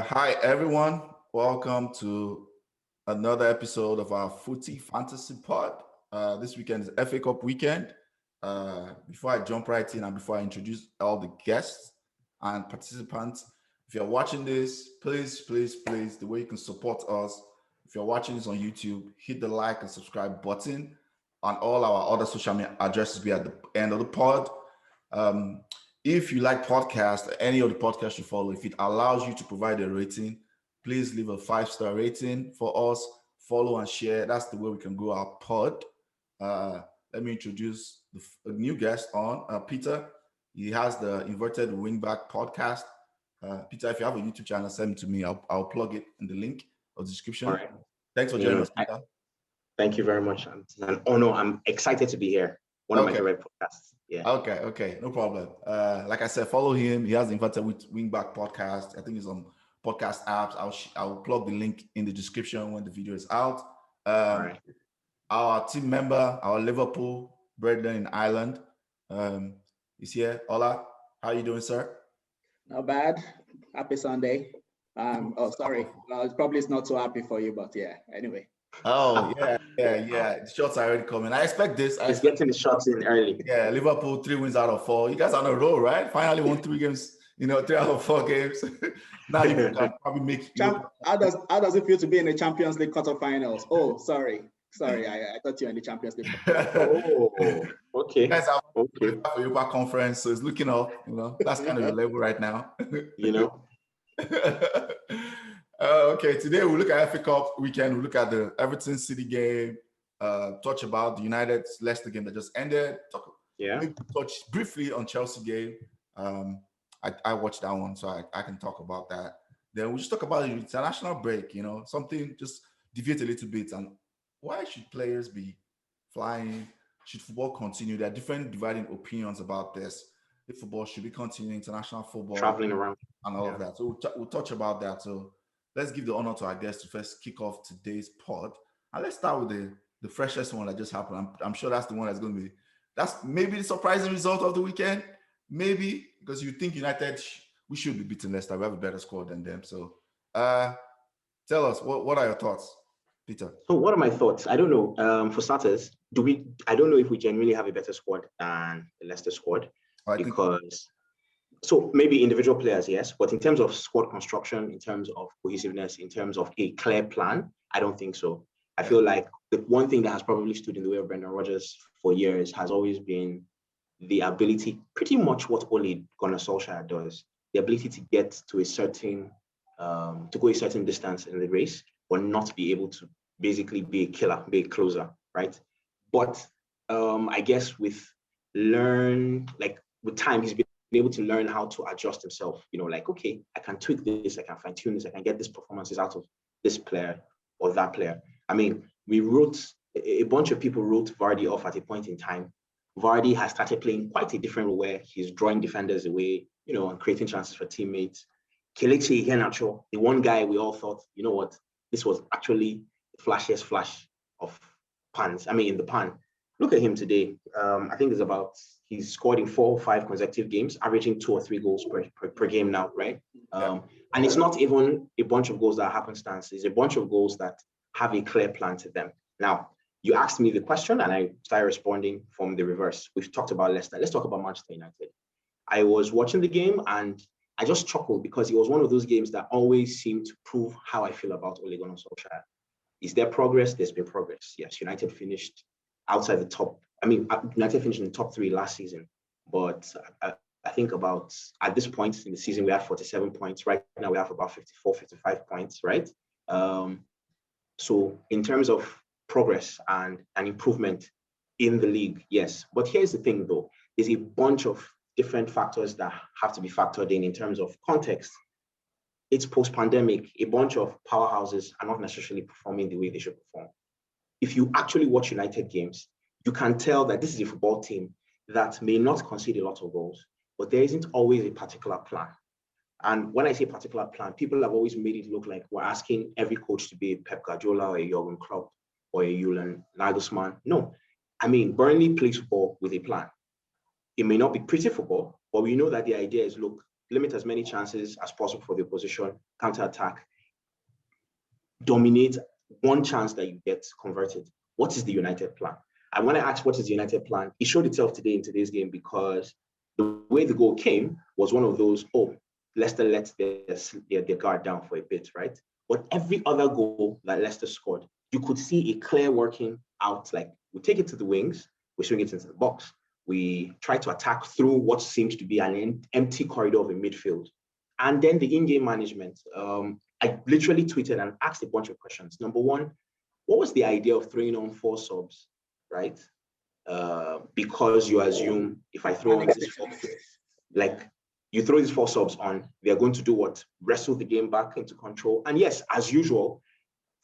Hi everyone. Welcome to another episode of our Footie Fantasy Pod. This weekend is FA Cup weekend. Before I jump right in and before I introduce all the guests and participants, if you're watching this, please, the way you can support us, if you're watching this on YouTube, hit the like and subscribe button. On all our other social media addresses be at the end of the pod. If you like podcasts, any of the podcasts you follow, if it allows you to provide a rating, please leave a 5-star rating for us. Follow and share. That's the way we can grow our pod. Let me introduce a new guest on Peter. He has the Inverted Wingback podcast. Peter, if you have a YouTube channel, send it to me. I'll plug it in the link or the description. All right. Thanks for joining us, Peter. Thank you very much. It's an honor. I'm excited to be here. One of my favorite podcasts. Yeah. Okay. No problem. Like I said, follow him. He has the Inverted Wingback podcast. I think it's on podcast apps. I'll plug the link in the description when the video is out. All right. Our team member, our Liverpool brethren in Ireland, is here. Ola, how are you doing, sir? Not bad. Happy Sunday. Sorry. Well, it's not so happy for you, but yeah. Anyway. Oh yeah. The shots are already coming. I expect this. He's getting the shots in early. Yeah, Liverpool 3 wins out of 4. You guys are on a roll, right? Finally won 3 games. 3 out of 4 games. Now you can probably make. How does it feel to be in the Champions League quarterfinals? Oh, sorry. I thought you were in the Champions League. Oh, okay. You guys are okay for Europa Conference, so it's looking up. That's kind of your level right now. Okay, today we'll look at FA Cup weekend. We'll look at the Everton-City game, touch about the United-Leicester game that just ended. Touch briefly on Chelsea game. I watched that one, so I can talk about that. Then we'll just talk about the international break, something, just deviate a little bit. And why should players be flying? Should football continue? There are different dividing opinions about this. If football should be continuing, international football. Traveling around. And all of that. So we'll touch about that. So let's give the honor to our guests to first kick off today's pod. And let's start with the freshest one that just happened. I'm sure that's the one that's maybe the surprising result of the weekend. Maybe, because you think United, we should be beating Leicester. We have a better squad than them. So tell us, what are your thoughts, Peter? So what are my thoughts? I don't know. For starters, I don't know if we genuinely have a better squad than the Leicester squad. So maybe individual players, yes, but in terms of squad construction, in terms of cohesiveness, in terms of a clear plan, I don't think so. I feel like the one thing that has probably stood in the way of Brendan Rodgers for years has always been the ability, pretty much what Ole Gunnar Solskjaer does, the ability to get to go a certain distance in the race, but not be able to basically be a killer, be a closer, right? But I guess with time, he's been able to learn how to adjust himself, okay, I can tweak this, I can fine tune this, I can get these performances out of this player or that player. I mean, a bunch of people wrote Vardy off at a point in time. Vardy has started playing quite a different role where he's drawing defenders away, and creating chances for teammates. Kelechi Iheanacho, the one guy we all thought, this was actually the flashiest flash of pans. I mean, in the pan. Look at him today. I think he's scored in 4 or 5 consecutive games, averaging 2 or 3 goals per game now, right? And it's not even a bunch of goals that are happenstance. It's a bunch of goals that have a clear plan to them. Now, you asked me the question and I started responding from the reverse. We've talked about Leicester. Let's talk about Manchester United. I was watching the game and I just chuckled because it was one of those games that always seemed to prove how I feel about Ole Gunnar Solskjaer. Is there progress? There's been progress. Yes, United finished outside the top. United finished in the top 3 last season, but I think about at this point in the season, we have 47 points. Right now, we have about 54, 55 points, right? So in terms of progress and an improvement in the league, yes. But here's the thing, though. There's a bunch of different factors that have to be factored in terms of context. It's post-pandemic. A bunch of powerhouses are not necessarily performing the way they should perform. If you actually watch United games, you can tell that this is a football team that may not concede a lot of goals, but there isn't always a particular plan. And when I say particular plan, people have always made it look like we're asking every coach to be a Pep Guardiola or a Jurgen Klopp or a Julian Nagelsmann. No. I mean, Burnley plays football with a plan. It may not be pretty football, but we know that the idea is, look, limit as many chances as possible for the opposition, counter-attack, dominate one chance that you get converted. What is the United plan? I want to ask, what is the United plan? It showed itself today in today's game because the way the goal came was one of those, Leicester let their guard down for a bit, right? But every other goal that Leicester scored, you could see a clear working out. Like, we take it to the wings, we swing it into the box. We try to attack through what seems to be an empty corridor of a midfield. And then the in-game management. I literally tweeted and asked a bunch of questions. Number one, what was the idea of throwing on 4 subs, right? Because you assume if I throw on this 4, like you throw these 4 subs on, they're going to do what? Wrestle the game back into control. And yes, as usual,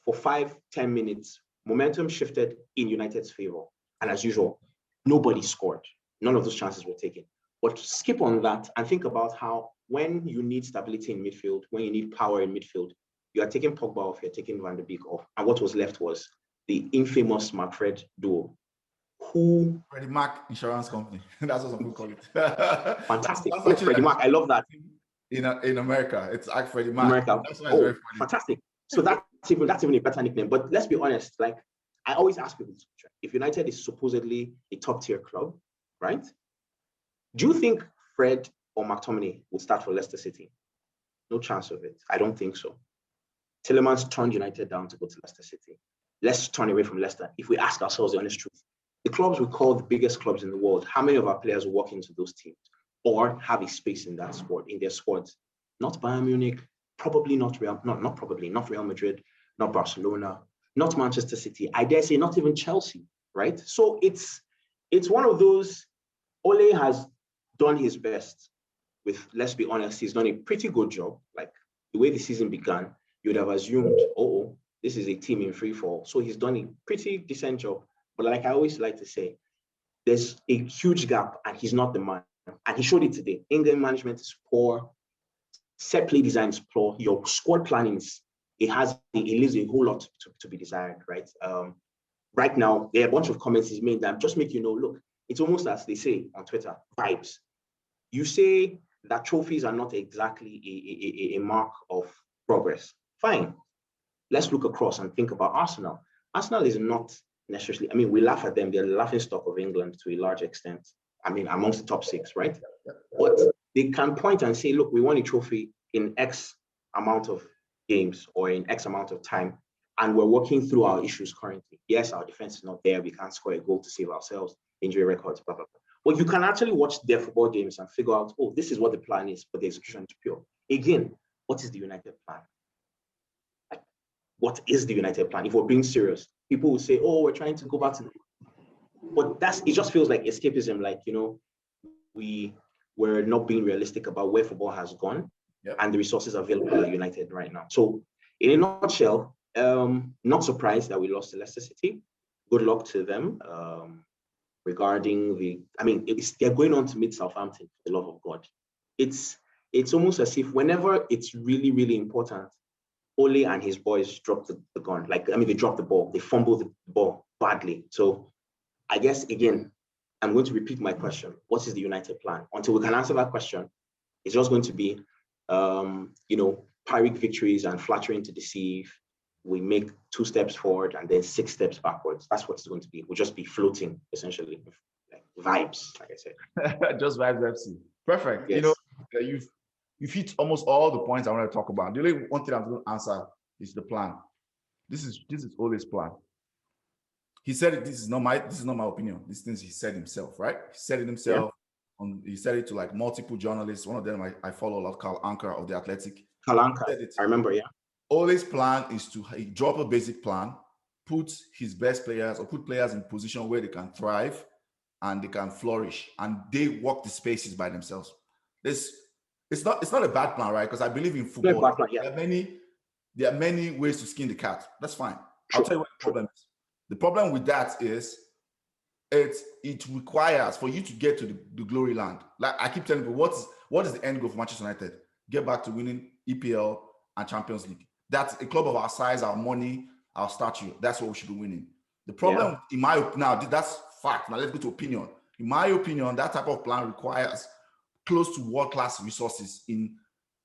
for 5-10 minutes, momentum shifted in United's favor. And as usual, nobody scored. None of those chances were taken. But skip on that and think about how when you need stability in midfield, when you need power in midfield, you are taking Pogba off, you're taking Van der Beek off. And what was left was the infamous Mark-Fred duo. Freddie Mac Insurance Company. That's what some people call it. Fantastic. Freddie Mac, I love that. In America, it's like Freddie Mac. America. That's why it's very funny. Fantastic. So that's even a better nickname. But let's be honest, like I always ask people this question. If United is supposedly a top-tier club, right? Do you think Fred or McTominay would start for Leicester-City? No chance of it. I don't think so. Tielemans turned United down to go to Leicester-City. Let's turn away from Leicester. If we ask ourselves the honest truth, the clubs we call the biggest clubs in the world, how many of our players walk into those teams or have a space in that squad, in their squads? Not Bayern Munich, probably not Real Madrid, not Barcelona, not Manchester City. I dare say not even Chelsea, right? So it's one of those. Ole has done his best with, let's be honest, he's done a pretty good job. Like the way the season began, you would have assumed, this is a team in free fall. So he's done a pretty decent job. But like I always like to say, there's a huge gap and he's not the man. And he showed it today. In-game management is poor. Set play design is poor. Your squad planning it leaves a whole lot to be desired, right? Right now, there are a bunch of comments he's made that just make you know, look, it's almost as they say on Twitter, vibes. You say that trophies are not exactly a mark of progress. Fine. Let's look across and think about Arsenal. Arsenal is not necessarily, we laugh at them. They're the laughing stock of England to a large extent. Amongst the top 6, right? But they can point and say, look, we won a trophy in X amount of games or in X amount of time, and we're working through our issues currently. Yes, our defense is not there. We can't score a goal to save ourselves. Injury records, blah, blah, blah. Well, you can actually watch their football games and figure out, this is what the plan is, but the execution is pure. Again, what is the United plan? Like, what is the United plan? If we're being serious, people will say, we're trying to go back to the... But it just feels like escapism, like, we're not being realistic about where football has gone and the resources available at United right now. So in a nutshell, not surprised that we lost to Leicester City. Good luck to them. Regarding they're going on to meet Southampton, for the love of God. It's almost as if whenever it's really, really important, Ole and his boys drop the gun. They drop the ball. They fumble the ball badly. So I guess, again, I'm going to repeat my question. What is the United plan? Until we can answer that question, it's just going to be, Pyrrhic victories and flattering to deceive. We make 2 steps forward and then 6 steps backwards. That's what it's going to be. We'll just be floating, essentially, like vibes, like I said. Just vibes FC. Perfect. Yes. You've hit almost all the points I want to talk about. The only one thing I'm going to answer is the plan. This is Ole's plan. He said it. This is not my opinion. These things he said himself, right? He said it himself. Yeah. He said it to like multiple journalists. One of them I follow a lot, Carl Anker of The Athletic. Carl Anker, I remember, yeah. Ole's plan is to drop a basic plan, put his best players or put players in position where they can thrive and they can flourish, and they walk the spaces by themselves. It's not a bad plan, right? Because I believe in football. Plan, yeah. There are many ways to skin the cat. That's fine. True. I'll tell you what the problem is. The problem with that is it requires for you to get to the glory land. Like I keep telling people, what is the end goal for Manchester United? Get back to winning EPL and Champions League. That's a club of our size, our money, our stature. That's what we should be winning. The problem, in my opinion, now that's fact. Now let's go to opinion. In my opinion, that type of plan requires close to world-class resources in,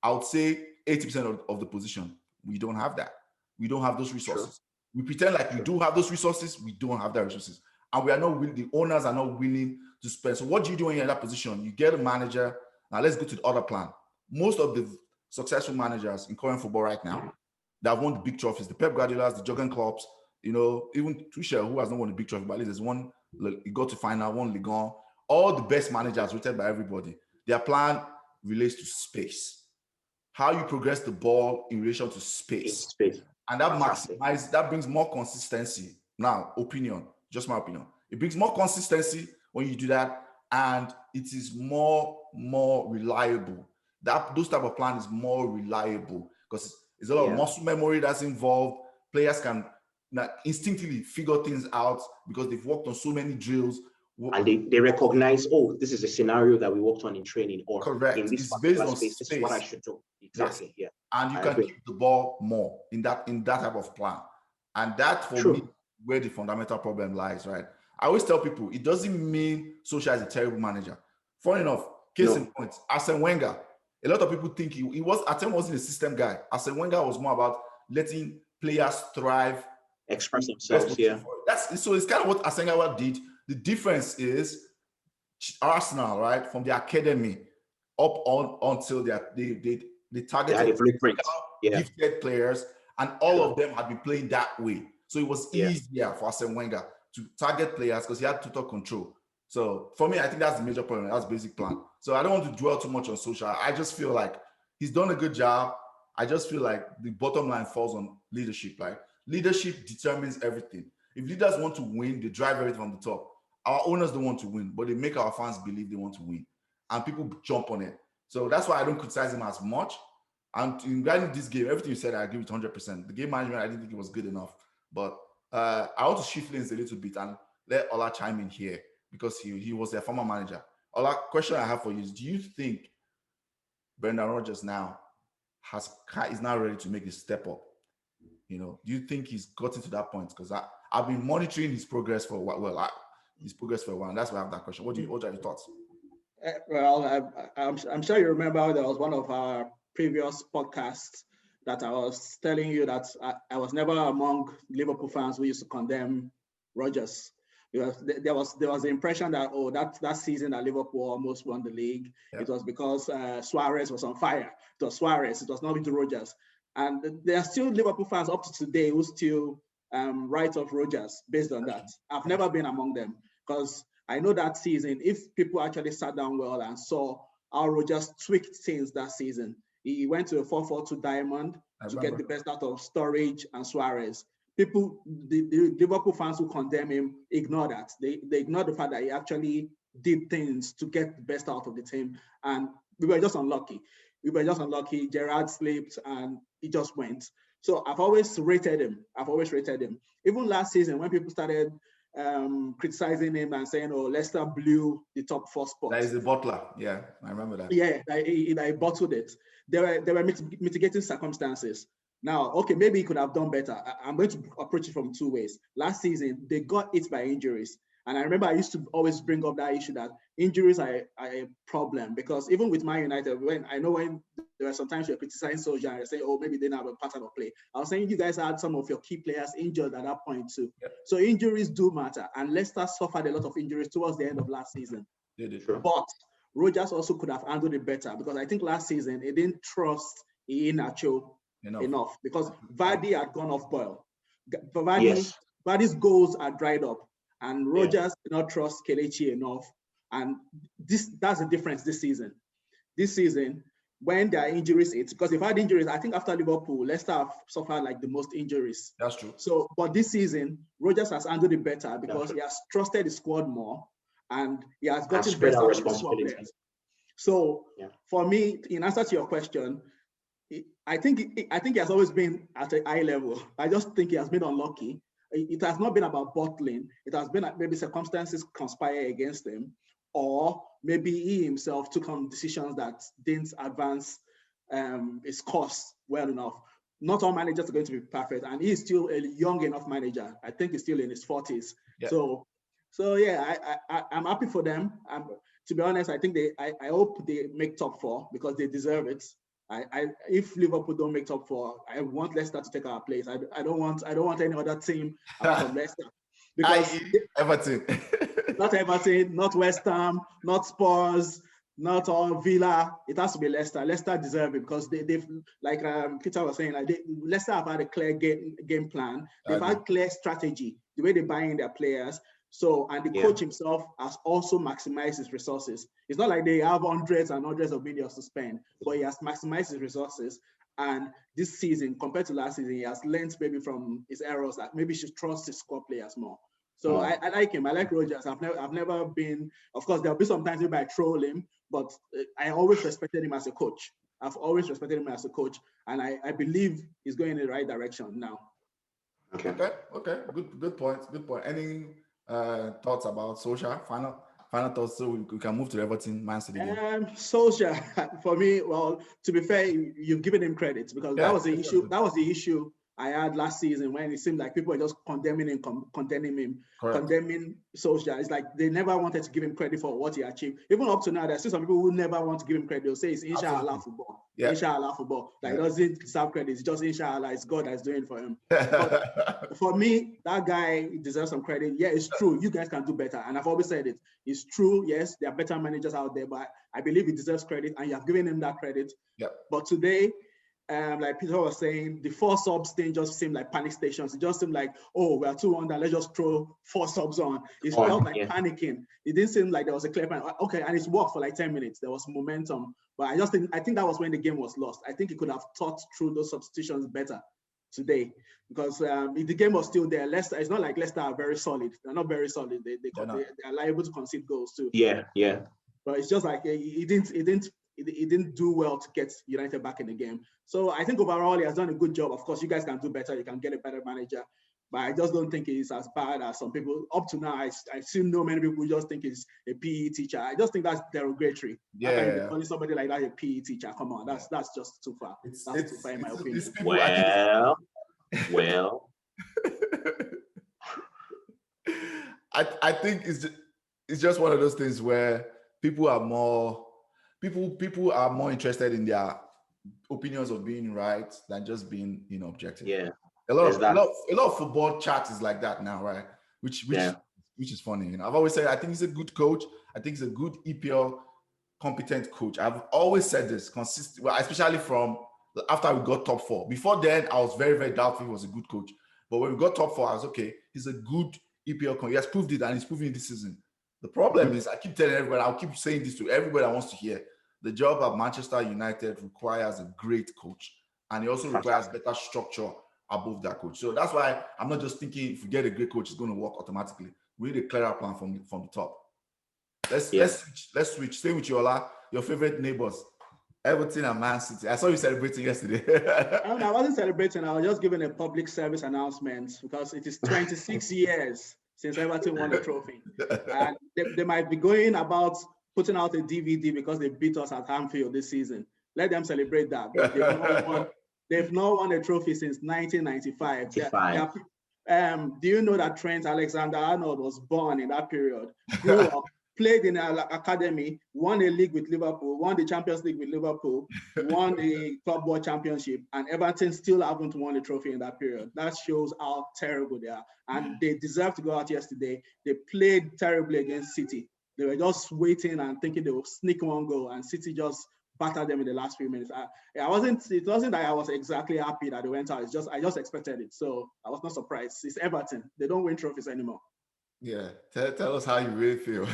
I would say, 80% of the position. We don't have that. We don't have those resources. Sure. We pretend like we do have those resources. We don't have that resources. And we are not willing, the owners are not willing to spend. So what do you do when you're in that position? You get a manager. Now let's go to the other plan. Most of the successful managers in current football right now that have won the big trophies, the Pep Guardiolas, the Jurgen Klopps, even Tuchel, who has not won the big trophy, but at least there's one, he got to final, one Ligue 1. All the best managers rated by everybody. Their plan relates to space. How you progress the ball in relation to space. And that brings more consistency. Now, just my opinion. It brings more consistency when you do that, and it is more reliable. Those type of plan is more reliable because there's a lot of muscle memory that's involved. Players can instinctively figure things out because they've worked on so many drills. And they recognize, oh, this is a scenario that we worked on in training, or correct. In this it's based on space, space. this is what I should do. Exactly. Yes. Yeah. And you can keep the ball more in that type of plan. And that for me, where the fundamental problem lies, right? I always tell people it doesn't mean Solskjaer is a terrible manager. Funny enough, case in point, Arsene Wenger. A lot of people think Arsene wasn't a system guy. Arsene Wenger was more about letting players thrive, express themselves. Yeah. So it's kind of what Arsene Wenger did. The difference is Arsenal, right, from the academy up on until they targeted gifted players, and all of them had been playing that way. So it was easier for Arsene Wenger to target players because he had total control. So for me, I think that's the major problem. That's the basic plan. So I don't want to dwell too much on Solskjaer. I just feel like he's done a good job. I just feel like the bottom line falls on leadership. Like leadership determines everything. If leaders want to win, they drive everything from the top. Our owners don't want to win, but they make our fans believe they want to win. And people jump on it. So that's why I don't criticize him as much. And regarding this game, everything you said, I agree with 100%. The game management, I didn't think it was good enough. But I want to shift lanes a little bit and let Ola chime in here because he was their former manager. Ola, question I have for you is, do you think Brendan Rodgers now is now ready to make a step up? Do you think he's gotten to that point? Because I've been monitoring his progress for a while. And that's why I have that question. What are your thoughts? Well, I'm sure you remember there was one of our previous podcasts that I was telling you that I was never among Liverpool fans who used to condemn Rodgers. Because there was the impression that that season that Liverpool almost won the league, it was because Suarez was on fire. It was Suarez. It was not into Rodgers. And there are still Liverpool fans up to today who still write off Rodgers based on that. I've never been among them because I know that season, if people actually sat down well and saw how Rodgers tweaked things that season, he went to a 4-4-2 diamond to get the best out of Sturridge and Suarez. People, the Liverpool fans who condemn him, ignore that. They ignore the fact that he actually did things to get the best out of the team. And we were just unlucky. Gerrard slipped and he just went. So I've always rated him. Even last season, when people started criticizing him and saying, Leicester blew the top 4 spot. That is the Butler. Yeah, I remember that. Yeah, he bottled it. There were mitigating circumstances. Now, okay, maybe he could have done better. I'm going to approach it from 2 ways. Last season, they got hit by injuries. And I remember I used to always bring up that issue that injuries are a problem because even with Man United, when there were sometimes you're criticizing Solskjaer and saying, maybe they didn't have a pattern of play. I was saying you guys had some of your key players injured at that point too. Yep. So injuries do matter. And Leicester suffered a lot of injuries towards the end of last season. But Rodgers also could have handled it better because I think last season he didn't trust Iheanacho enough because Vardy had gone off boil. Vardy's goals are dried up. And Rodgers did not trust Kelechi enough. And that's the difference this season. This season, when there are injuries, because they've had injuries, I think after Liverpool, Leicester have suffered like the most injuries. That's true. So, but this season, Rodgers has handled it better because he has trusted the squad more and he has gotten better responsibilities. So, for me, in answer to your question, I think he has always been at a high level. I just think he has been unlucky. It has not been about bottling. It has been maybe circumstances conspire against him, or maybe he himself took on decisions that didn't advance his cause well enough. Not all managers are going to be perfect, and he is still a young enough manager. I think he's still in his 40s. Yeah. So yeah, I'm happy for them. to be honest, I think I hope they make top 4 because they deserve it. If Liverpool don't make top 4, I want Leicester to take our place. I don't want any other team apart from Leicester. Because Everton. Not Everton, not West Ham, not Spurs, not all Villa. It has to be Leicester. Leicester deserve it because they've, like Peter was saying, like Leicester have had a clear game plan. They've had clear strategy, the way they buy in their players. So, and the coach himself has also maximized his resources. It's not like they have hundreds and hundreds of millions to spend, but he has maximized his resources. And this season, compared to last season, he has learned maybe from his errors that maybe he should trust his squad players more. So I like him. I like Rodgers. I've never been, of course, there'll be sometimes maybe I troll him, but I always respected him as a coach. I've always respected him as a coach, and I believe he's going in the right direction now. Okay. Good point. Any thoughts about Solskjaer? Final thoughts, so we can move to Everton Man City game. Solskjaer, for me, well, to be fair, you've given him credit because that was the issue. That was the issue I had last season when it seemed like people were just condemning him, condemning Solskjaer. It's like they never wanted to give him credit for what he achieved. Even up to now, there's still some people who never want to give him credit. They'll say it's inshallah football. Yeah. Inshallah football. Like, it doesn't deserve credit. It's just inshallah. It's God that's doing it for him. But for me, that guy deserves some credit. Yeah, it's true. You guys can do better. And I've always said it. It's true. Yes, there are better managers out there, but I believe he deserves credit, and you have given him that credit. Yep. But today, like Peter was saying, the 4 subs thing just seemed like panic stations. It just seemed like, oh, we are 2-1, let's just throw 4 subs on. It felt like panicking. It didn't seem like there was a clear plan. Okay, and it's worked for like 10 minutes. There was momentum. But I think that was when the game was lost. I think he could have thought through those substitutions better today because the game was still there. Leicester, it's not like Leicester are very solid. They're not very solid. They are liable to concede goals too. Yeah. But it's just like he didn't do well to get United back in the game. So I think overall he has done a good job. Of course, you guys can do better. You can get a better manager. But I just don't think he's as bad as some people. Up to now, I've seen no many people who just think he's a PE teacher. I just think that's derogatory. Yeah. Calling somebody like that a PE teacher. Come on, that's just too far. That's too far in my opinion. Well. I think it's just one of those things where people are more interested in their opinions of being right than just being objective. Yeah. A lot of football chat is like that now, right? Which is funny. I've always said I think he's a good coach. I think he's a good EPL competent coach. I've always said this consistent, well, especially from after we got top 4. Before then, I was very, very doubtful he was a good coach. But when we got top 4, I was okay. He's a good EPL coach. He has proved it, and he's proving it this season. The problem is, I keep telling everybody, I'll keep saying this to everybody that wants to hear. The job at Manchester United requires a great coach, and it also requires better structure above that coach. So that's why I'm not just thinking if we get a great coach, it's going to work automatically. We need a clearer plan from the top. Let's switch. Stay with Yola, your favorite neighbors, Everton and Man City. I saw you celebrating yesterday. I wasn't celebrating. I was just giving a public service announcement because it is 26 years since Everton won the trophy. And they might be going about putting out a DVD because they beat us at Anfield this season. Let them celebrate that. They've not won a trophy since 1995. Do you know that Trent Alexander-Arnold was born in that period? Grew up, played in an academy, won a league with Liverpool, won the Champions League with Liverpool, won the Club World Championship, and Everton still haven't won a trophy in that period. That shows how terrible they are. And they deserve to go out yesterday. They played terribly against City. They were just waiting and thinking they would sneak one goal, and City just battered them in the last few minutes. It wasn't that I was exactly happy that they went out. It's just I just expected it, so I was not surprised. It's Everton; they don't win trophies anymore. Yeah, tell us how you really feel.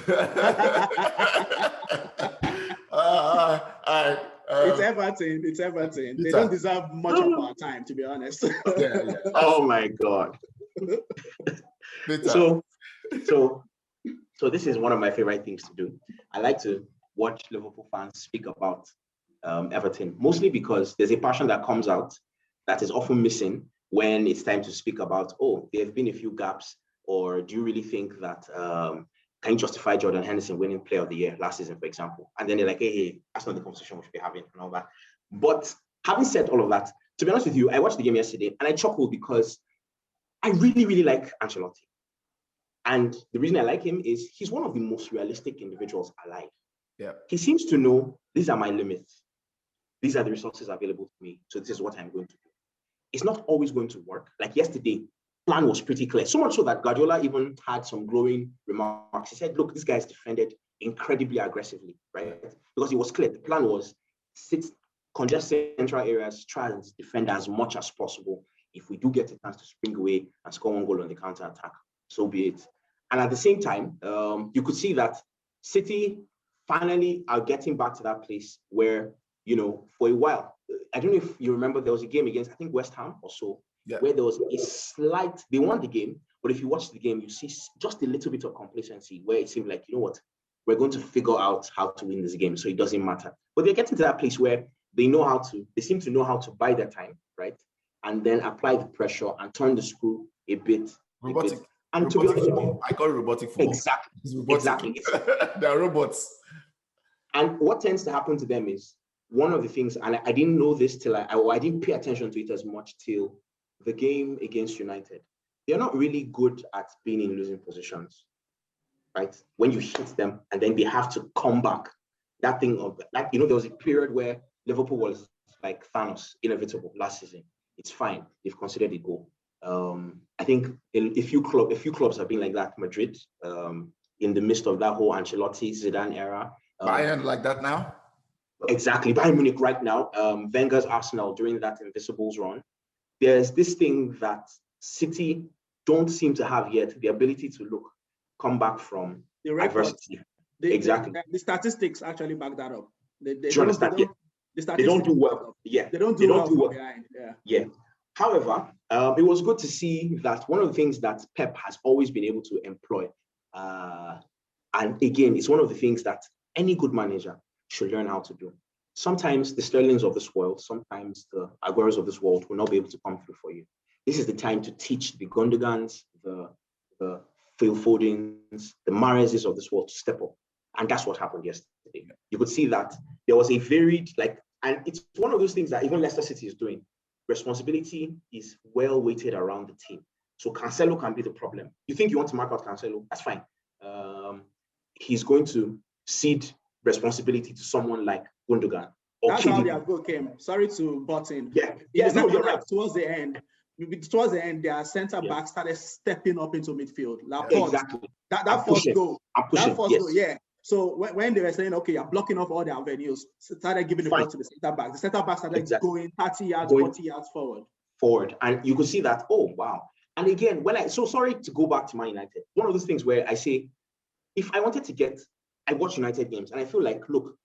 It's Everton. It's Everton. They don't deserve much of our time, to be honest. Yeah. Oh my God. So this is one of my favorite things to do. I like to watch Liverpool fans speak about Everton, mostly because there's a passion that comes out that is often missing when it's time to speak about, there have been a few gaps, or do you really think that, can you justify Jordan Henderson winning Player of the Year last season, for example? And then they're like, hey, that's not the conversation we should be having and all that. But having said all of that, to be honest with you, I watched the game yesterday and I chuckled because I really, really like Ancelotti. And the reason I like him is he's one of the most realistic individuals alive. Yeah. He seems to know these are my limits. These are the resources available to me. So this is what I'm going to do. It's not always going to work. Like yesterday, plan was pretty clear. So much so that Guardiola even had some glowing remarks. He said, look, this guy's defended incredibly aggressively, right? Because it was clear. The plan was congest central areas, try and defend as much as possible. If we do get a chance to spring away and score one goal on the counter-attack, so be it. And at the same time, you could see that City finally are getting back to that place where, for a while, I don't know if you remember, there was a game against, I think, West Ham or so, where there was a slight, they won the game, but if you watch the game, you see just a little bit of complacency where it seemed like, you know what, we're going to figure out how to win this game, so it doesn't matter. But they're getting to that place where they seem to know how to buy their time, right? And then apply the pressure and turn the screw a bit. Robotic. And to be honest, I call it robotic football. Exactly. They are robots. And what tends to happen to them is one of the things, and I didn't know this till I didn't pay attention to it as much till the game against United. They're not really good at being in losing positions, right? When you hit them and then they have to come back. That thing of like, there was a period where Liverpool was like Thanos, inevitable last season. It's fine. They've considered a goal. I think a few clubs have been like that. Madrid, in the midst of that whole Ancelotti, Zidane era. Bayern like that now? Exactly. Bayern Munich right now. Wenger's Arsenal during that Invisibles run. There's this thing that City don't seem to have yet, the ability to come back from adversity. Exactly. The statistics actually back that up. They don't do well. Yeah. They don't do well. Yeah. However, it was good to see that one of the things that Pep has always been able to employ, and again, it's one of the things that any good manager should learn how to do. Sometimes the Sterlings of this world, sometimes the Agueros of this world will not be able to come through for you. This is the time to teach the Gundogans, the Phil Fodens, the Mahrezes of this world to step up. And that's what happened yesterday. You could see that there was a varied, and it's one of those things that even Leicester City is doing. Responsibility is well weighted around the team. So Cancelo can be the problem. You think you want to mark out Cancelo? That's fine. He's going to cede responsibility to someone like Gundogan. That's how their goal came. Sorry to butt in. Yeah, no, you're right. Towards the end, their centre back started stepping up into midfield. Exactly. That first goal. Goal, yeah. So when they were saying, okay, you're blocking off all the avenues, started giving the ball to the centre back. The centre back started going 30 yards, 40 yards forward. And you could see that, oh, wow. And again, sorry to go back to Man United. One of those things where I say, if I wanted to I watch United games and I feel like, look,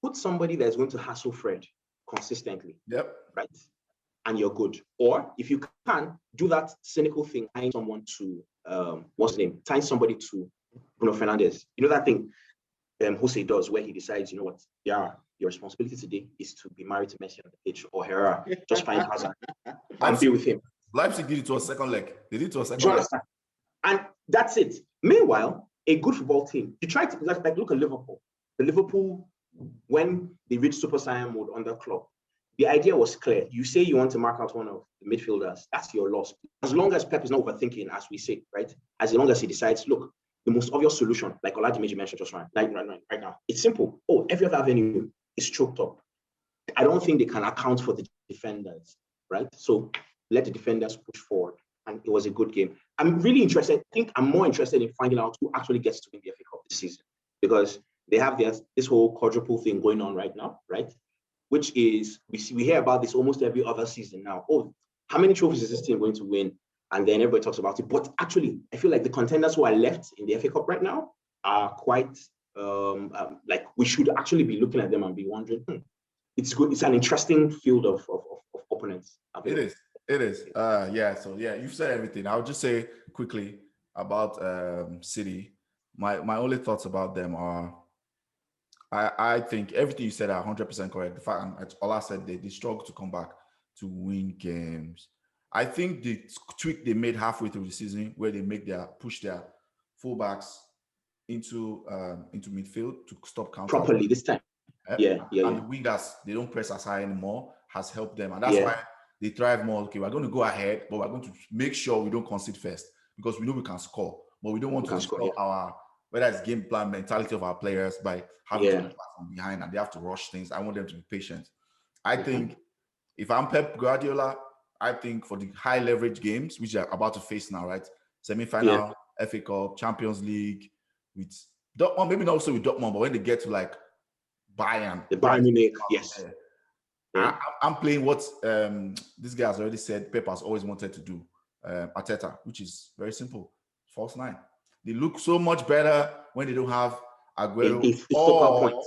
put somebody that's going to hassle Fred consistently. Yep. Right. And you're good. Or if you can, do that cynical thing, tying someone to, tying somebody to Bruno Fernandes. You know that thing Jose does where he decides, you know what, your responsibility today is to be married to Messi on the pitch or Herrera. Just find Hazard and be with him. Leipzig did it to a second leg. They did it to a second leg. And that's it. Meanwhile, a good football team, you try to look at Liverpool. The Liverpool, when they reached Super Saiyan mode under Klopp, the idea was clear. You say you want to mark out one of the midfielders, that's your loss. As long as Pep is not overthinking, as we say, right? As long as he decides, look, the most obvious solution, like Oladimeji mentioned just right now, it's simple. Oh, every other avenue is choked up. I don't think they can account for the defenders, right? So let the defenders push forward. And it was a good game. I'm really interested. I think I'm more interested in finding out who actually gets to win the FA Cup this season, because they have this whole quadruple thing going on right now, right? Which is, we hear about this almost every other season now. Oh, how many trophies is this team going to win? And then everybody talks about it. But actually, I feel like the contenders who are left in the FA Cup right now are quite, we should actually be looking at them and be wondering, it's good. It's an interesting field of opponents. It is. So you've said everything. I'll just say quickly about City. My only thoughts about them are, I think everything you said are 100% correct. The fact, Ola said they struggle to come back to win games. I think the tweak they made halfway through the season, where they push their fullbacks into midfield to stop counter properly this time. And the wingers, they don't press as high anymore, has helped them, and that's why they thrive more. Okay, we're going to go ahead, but we're going to make sure we don't concede first, because we know we can score. but we don't want to destroy our, whether it's game plan mentality of our players by having to pass from behind and they have to rush things. I want them to be patient. I think if I'm Pep Guardiola, I think for the high leverage games, which are about to face now, right? Semi-final, FA Cup, Champions League, with Dortmund, maybe not also with Dortmund, but when they get to like Bayern, the Bayern Munich, yes. I'm playing what this guy has already said Pep has always wanted to do, Arteta, which is very simple. False nine. They look so much better when they don't have Aguero or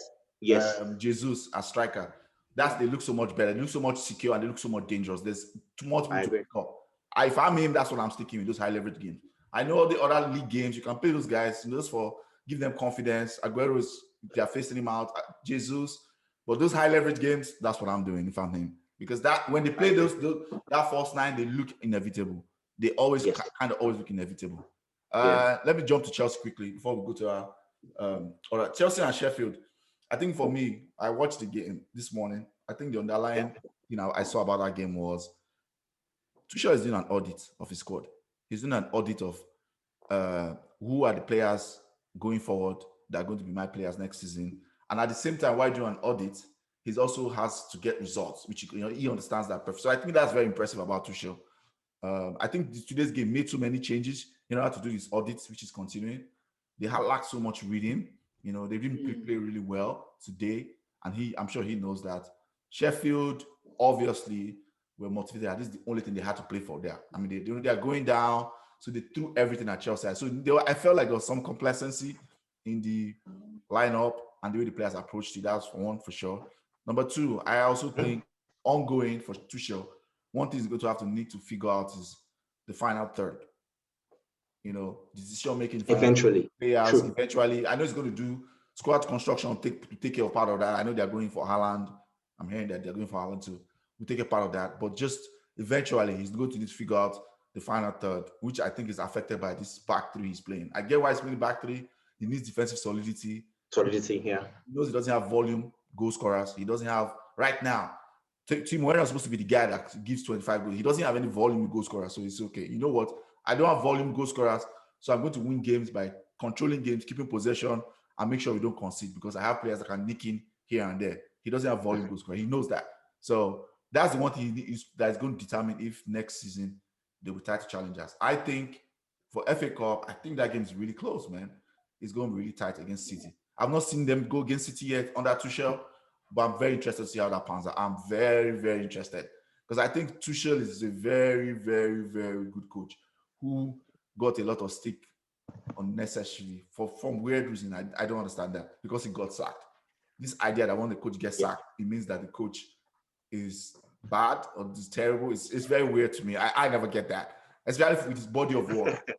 Jesus as striker. They look so much better. They look so much secure and they look so much dangerous. There's too much to pick up. If I'm him, that's what I'm sticking with, those high leverage games. I know the other league games, you can play those guys, just for give them confidence. Aguero is, they're facing him out, Jesus. But those high leverage games, that's what I'm doing if I'm him. Because that when they play that false nine, they look inevitable. They always kind of always look inevitable. Let me jump to Chelsea quickly before we go to our Chelsea and Sheffield. I think for me, I watched the game this morning. I think the underlying, I saw about that game was Tuchel is doing an audit of his squad. He's doing an audit of who are the players going forward that are going to be my players next season. And at the same time, while doing an audit, he also has to get results, which he understands that perfect. So I think that's very impressive about Tuchel. I think today's game made so many changes in order to do this audit, which is continuing. They had lacked so much reading. They didn't play really well today, and I'm sure he knows that. Sheffield obviously were motivated. This is the only thing they had to play for there. I mean, they are going down, so they threw everything at Chelsea. So I felt like there was some complacency in the lineup and the way the players approached it. That's one for sure. Number two, I also think ongoing for Tuchel, one thing he's going to have to need to figure out is the final third. Decision making eventually. Players eventually. I know he's going to do squad construction to take care of part of that. I know they're going for Haaland. I'm hearing that they're going for Haaland too. We'll take a part of that, but just eventually he's going to need to figure out the final third, which I think is affected by this back three he's playing. I get why he's playing back three. He needs defensive solidity. Yeah. He knows he doesn't have volume goal scorers. He doesn't have right now. Timo Werner is supposed to be the guy that gives 25 goals. He doesn't have any volume goal scorers, so it's okay. You know what? I don't have volume goal scorers, so I'm going to win games by controlling games, keeping possession, and make sure we don't concede because I have players that can nick in here and there. He doesn't have volume goal scorers. He knows that. So that's the one thing that is going to determine if next season they will try to challenge us. I think for FA Cup, I think that game is really close, man. It's going to be really tight against City. I've not seen them go against City yet under Tuchel, but I'm very interested to see how that pans out. I'm very, very interested because I think Tuchel is a very, very, very good coach who got a lot of stick unnecessarily from weird reason. I don't understand that because he got sacked. This idea that when the coach gets sacked, it means that the coach is bad or is terrible. It's very weird to me. I never get that, especially with his body of work.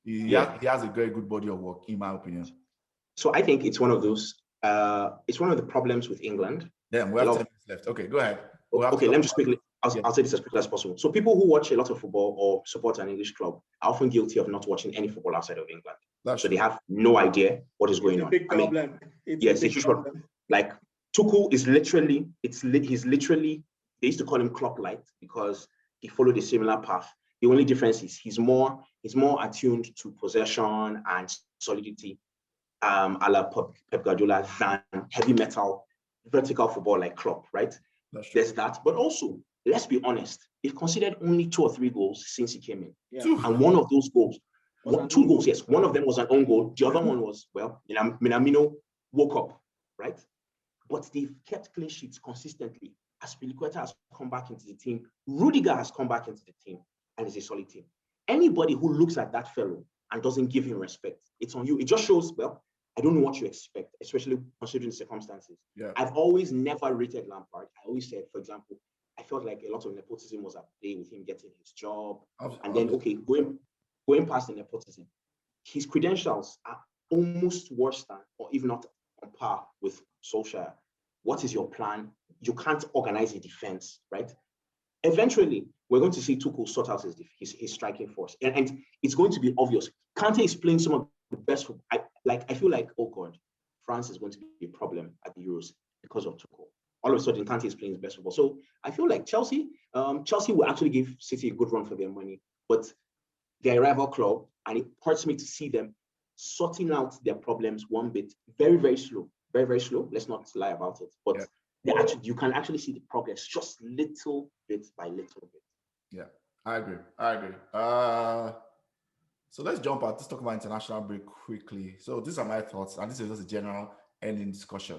He has a very good body of work, in my opinion. So I think it's one of those. It's one of the problems with England. Damn, we have 10 minutes left. Okay, go ahead. Okay, let me just quickly. I'll say this as quickly as possible. So people who watch a lot of football or support an English club are often guilty of not watching any football outside of England. So they have no idea what is going on. Big problem. It's a huge problem. Like Tuchel is literally, he's literally. They used to call him Klopp light because he followed a similar path. The only difference is he's more attuned to possession and solidity, a la Pep Guardiola, than heavy metal vertical football like Klopp, right? There's that, but also let's be honest, they've conceded only 2 or 3 goals since he came in, and one of those goals, 2 goals, yes, one of them was an own goal. The other one was Minamino woke up, right? But they've kept clean sheets consistently. Aspilicueta has come back into the team. Rudiger has come back into the team, and it's a solid team. Anybody who looks at that fellow and doesn't give him respect, it's on you. It just shows, I don't know what you expect, especially considering the circumstances. Yeah. I've always never rated Lampard. I always said, for example, I felt like a lot of nepotism was at play with him getting his job. And then, going past the nepotism, his credentials are almost worse than, or even not on par with Solskjaer. What is your plan? You can't organize a defense, right? Eventually, we're going to see Tuchel sort out his striking force. And it's going to be obvious. Kante is playing some of the best football. I feel like, oh God, France is going to be a problem at the Euros because of Tuchel. All of a sudden, Kante is playing his best football. So I feel like Chelsea will actually give City a good run for their money. But they're a rival club, and it hurts me to see them sorting out their problems one bit, very, very slow, very, very slow. Let's not lie about it. But you can actually see the progress just little bit by little bit. Yeah, I agree. So let's jump out. Let's talk about international break quickly. So these are my thoughts, and this is just a general ending discussion.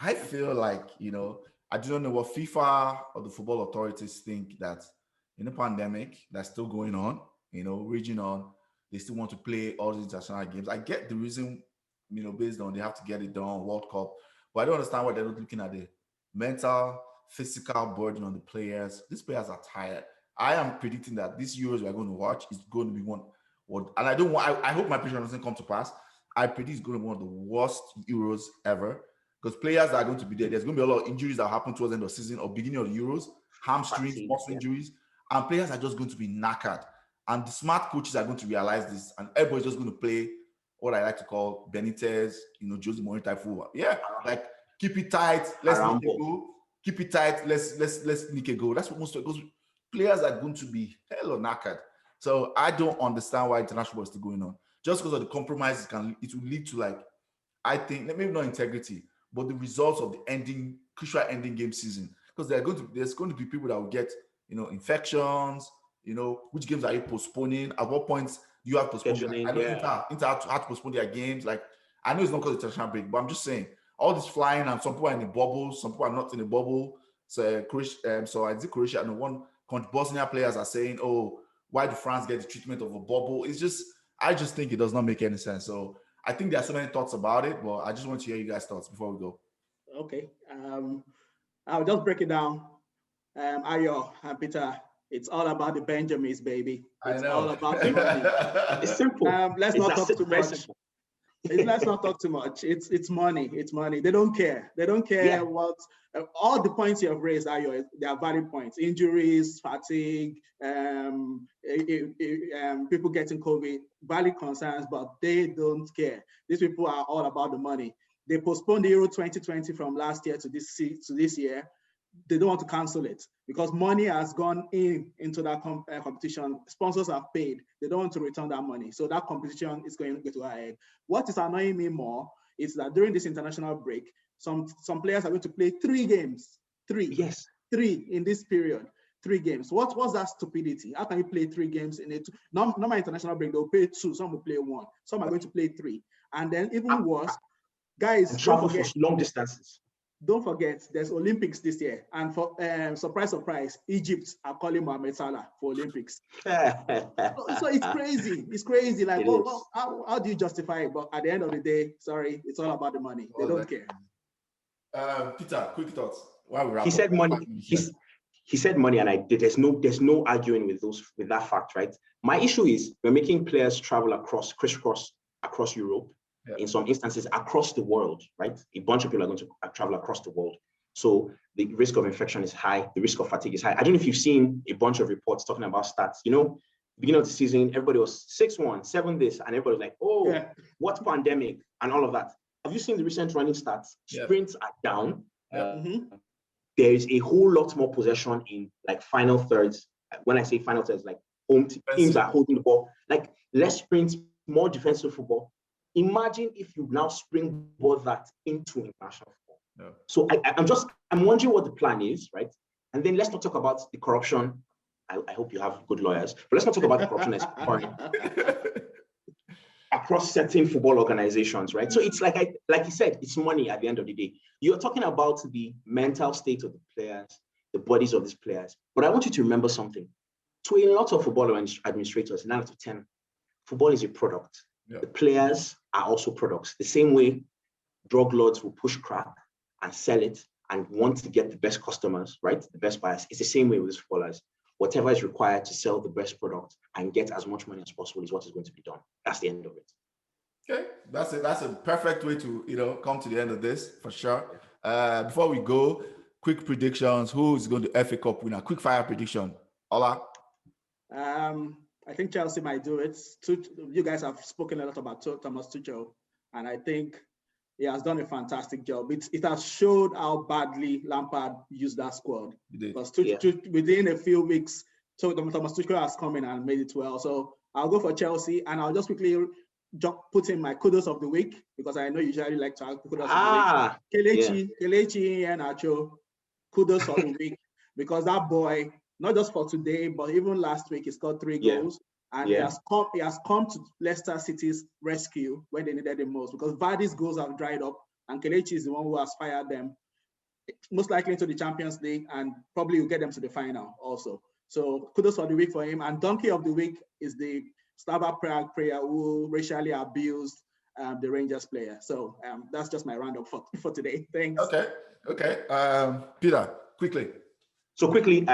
I feel like, I do not know what FIFA or the football authorities think that in the pandemic that's still going on, raging on, they still want to play all these international games. I get the reason, based on they have to get it done, World Cup, but I don't understand why they're not looking at the mental, physical burden on the players. These players are tired. I am predicting that these Euros we're going to watch is going to be one, and I hope my prediction doesn't come to pass. I predict it's going to be one of the worst Euros ever, because players that are going to be there, there's going to be a lot of injuries that happen towards the end of the season or beginning of the Euros, hamstrings, muscle injuries, and players are just going to be knackered. And the smart coaches are going to realize this, and everybody's just going to play what I like to call Benitez, Jose Mourinho type football. Yeah, like keep it tight, let's nick a goal. Keep it tight, let's nick a goal. That's what most of those players are going to be hella knackered. So I don't understand why international football is still going on. Just because of the compromises, it will lead to, like, I think, maybe not integrity, but the results of the crucial ending game season. Because there's going to be people that will get, infections. Which games are you postponing? At what points do you have postponing? I know Inter had to postpone their games. Like, I know it's not because of the international break, but I'm just saying all this flying, and some people are in a bubble, some people are not in a bubble. So I think Croatia and one Bosnia players are saying, "Oh, why do France get the treatment of a bubble?" I just think it does not make any sense. So I think there are so many thoughts about it, but I just want to hear you guys' thoughts before we go. Okay, I'll just break it down. Ayo and Peter, it's all about the Benjamins, baby. It's all about the money. It's simple. Let's not talk too much. Let's not talk too much. It's money. It's money. They don't care. They don't care what all the points you have raised are they are valid points. Injuries, fatigue, people getting COVID, valid concerns, but they don't care. These people are all about the money. They postponed the Euro 2020 from last year to this year. They don't want to cancel it because money has gone into that competition. Sponsors have paid. They don't want to return that money. So that competition is going to get to our head. What is annoying me more is that during this international break, some players are going to play 3 games. 3. Yes. 3 in this period. 3 games. What's that stupidity? How can you play 3 games in it? Normal international break, they'll play 2. Some will play 1. Some are going to play 3. And then even worse, guys, travel for long distances. Don't forget, there's Olympics this year, and for surprise, Egypt are calling Mohamed Salah for Olympics. So it's crazy. It's crazy. Like, how do you justify it? But at the end of the day, sorry, it's all about the money. They don't care. Peter, quick thoughts. He said money. He said money, and there's no arguing with that fact, right? My issue is we're making players travel crisscross across Europe. In some instances across the world, right? A bunch of people are going to travel across the world. So the risk of infection is high, the risk of fatigue is high. I don't know if you've seen a bunch of reports talking about stats. Beginning of the season, everybody was 6-1, 7 this, and everybody was like, what pandemic and all of that. Have you seen the recent running stats? Sprints are down. There is a whole lot more possession in like final thirds. When I say final thirds, like home teams are holding the ball, like less sprints, more defensive football. Imagine if you now springboard that into international football. Yeah. So I'm wondering what the plan is, right? And then let's not talk about the corruption. I hope you have good lawyers, but let's not talk about the corruption that's occurring across certain football organizations, right? So it's like you said, it's money at the end of the day. You're talking about the mental state of the players, the bodies of these players. But I want you to remember something. To a lot of football administrators, 9 out of 10, football is a product. Yeah. The players are also products. The same way drug lords will push crack and sell it and want to get the best customers, right? The best buyers. It's the same way with these footballers. Whatever is required to sell the best product and get as much money as possible is what is going to be done. That's the end of it. Okay, that's a perfect way to come to the end of this for sure. Before we go, quick predictions. Who is going to FA Cup winner? Quick fire prediction. Ola. I think Chelsea might do it. You guys have spoken a lot about Thomas Tuchel, and I think he has done a fantastic job. It has showed how badly Lampard used that squad. Because within a few weeks, Thomas Tuchel has come in and made it well. So I'll go for Chelsea, and I'll just quickly put in my kudos of the week, because I know you usually like to have kudos of the week. Kelechi Iheanacho, kudos of the week, because that boy, not just for today, but even last week, he scored 3 goals. And he has come to Leicester City's rescue when they needed him most, because Vardy's goals have dried up, and Kelechi is the one who has fired them, most likely into the Champions League, and probably will get them to the final also. So kudos for the week for him. And donkey of the week is the Slava Prague player who racially abused the Rangers player. So that's just my roundup for today. Thanks. Okay. Peter, quickly. So quickly,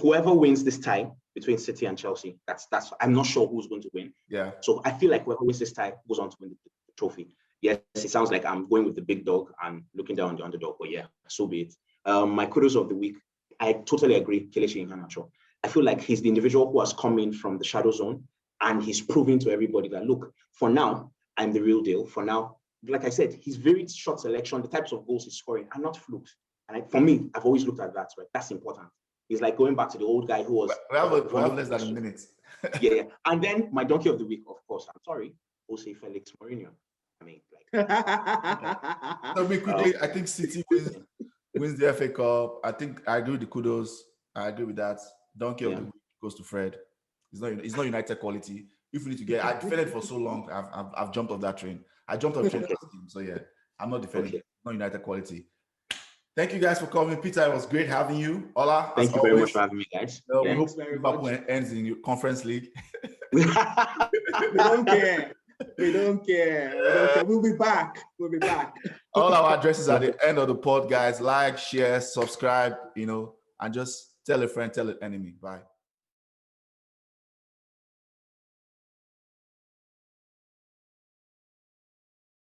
whoever wins this tie between City and Chelsea, that's I'm not sure who's going to win. Yeah. So I feel like whoever wins this tie goes on to win the trophy. Yes, it sounds like I'm going with the big dog and looking down on the underdog, but yeah, so be it. My kudos of the week, I totally agree, Kelechi Iheanacho. I feel like he's the individual who has come in from the shadow zone, and he's proving to everybody that, look, for now, I'm the real deal. For now, like I said, his very short selection, the types of goals he's scoring are not flukes. And for me, I've always looked at that, right? That's important. He's like going back to the old guy who was... We have less than a minute. Yeah. And then my donkey of the week, of course, I'm sorry, Jose Felix Mourinho. I mean, like... So quickly, I think City wins the FA Cup. I think I agree with the kudos. I agree with that. Donkey of the week goes to Fred. It's not United quality. If we need to get... I defended for so long, I've jumped off that train. I jumped off the train last team. So yeah, I'm not defending. It's not United quality. Thank you guys for coming. Peter, it was great having you. Ola, thank you very much for having me, guys. We hope Liverpool ends in your conference league. We don't care. We don't care. We'll be back. All our addresses at the end of the pod, guys. Like, share, subscribe, and just tell a friend, tell an enemy. Bye.